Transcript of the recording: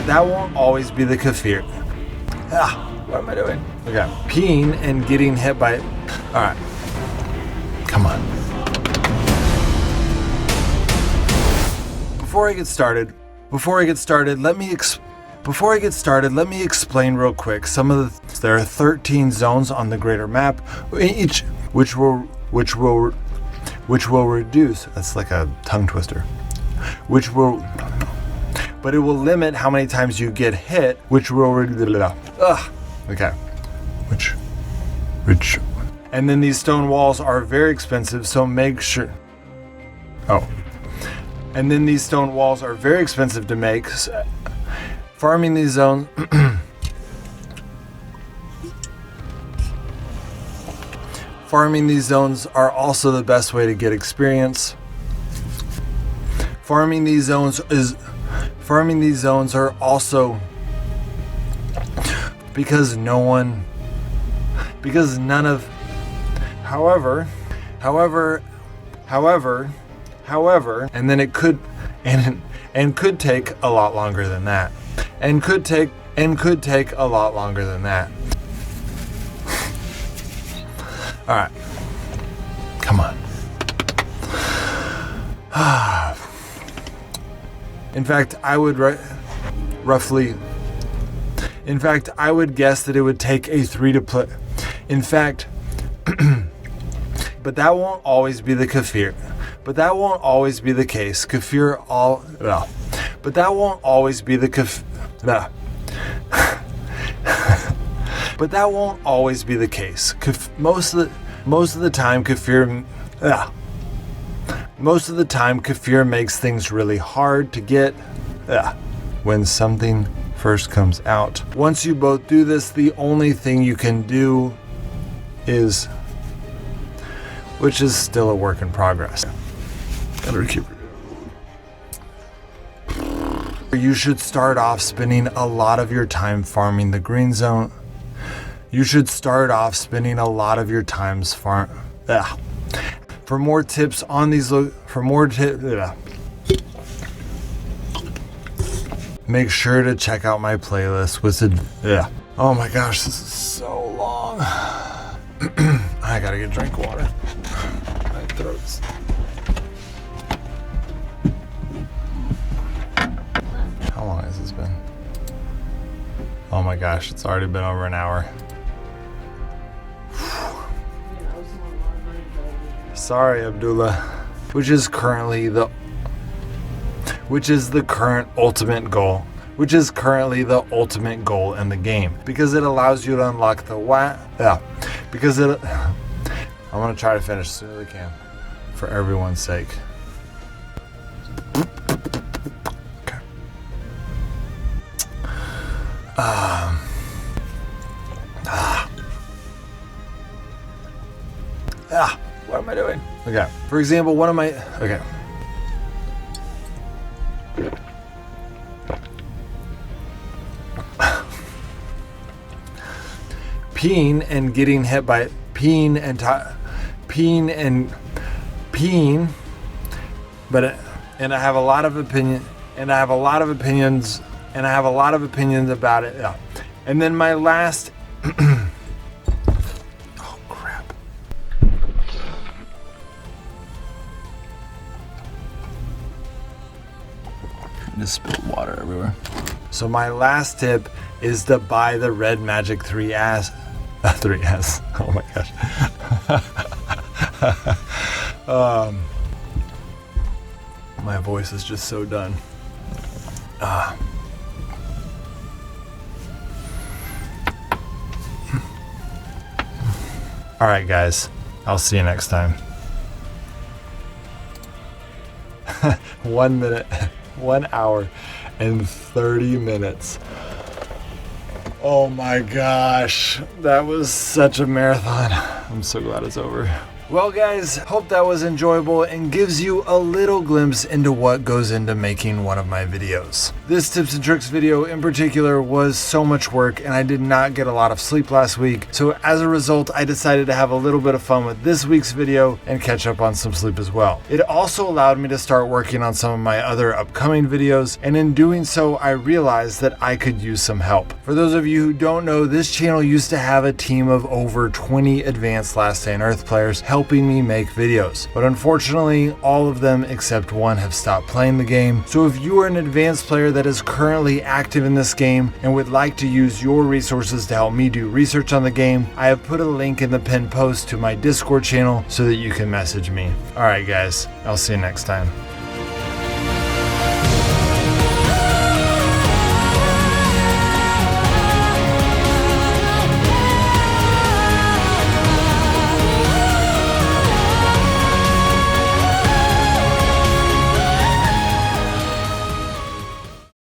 but that won't always be the kefir. What am I doing? Okay, peeing and getting hit by. All right, come on. Before I get started, let me explain real quick some of the. There are 13 zones on the greater map, each which will reduce. That's like a tongue twister. But it will limit how many times you get hit, which will okay. Which. And then these stone walls are very expensive, so make sure. And then these stone walls are very expensive to make. Farming these zones. Farming these zones are also the best way to get experience. Farming these zones are also because none of. However, and then it could and could take a lot longer than that. And could take a lot longer than that. All right. Come on. In fact, I would guess that it would take a 3 to play. In fact, but that won't always be the kefir. But that won't always be the case. But that won't always be the case. Most of the time, kefir makes things really hard to get when something first comes out. Once you both do this, the only thing you can do is, which is still a work in progress. Gotta recuperate. You should start off spending a lot of your time farming the green zone. For more tips on these, make sure to check out my playlist with Oh my gosh, this is so long. I gotta get a drink of water. My throat's. How long has this been? Oh my gosh, it's already been over an hour. Sorry, Abdullah. Which is the current ultimate goal. Which is currently the ultimate goal in the game. Because it allows you to unlock the I'm gonna try to finish as soon as I can. For everyone's sake. Okay. What am I doing? Okay. For example, okay. Peeing and getting hit by peeing, but I have a lot of opinions about it. Yeah. And then my last oh crap. I just spilled water everywhere. So my last tip is to buy the red magic 3S. 3S. Oh my gosh. My voice is just so done. All right, guys. I'll see you next time. 1 minute, 1 hour, and 30 minutes. Oh my gosh, that was such a marathon. I'm so glad it's over. Well guys, hope that was enjoyable and gives you a little glimpse into what goes into making one of my videos. This tips and tricks video in particular was so much work and I did not get a lot of sleep last week, so as a result I decided to have a little bit of fun with this week's video and catch up on some sleep as well. It also allowed me to start working on some of my other upcoming videos, and in doing so I realized that I could use some help. For those of you who don't know, this channel used to have a team of over 20 advanced Last Day on Earth players helping me make videos, but unfortunately all of them except one have stopped playing the game. So if you are an advanced player that is currently active in this game and would like to use your resources to help me do research on the game, I have put a link in the pinned post to my Discord channel so that you can message me. Alright guys, I'll see you next time.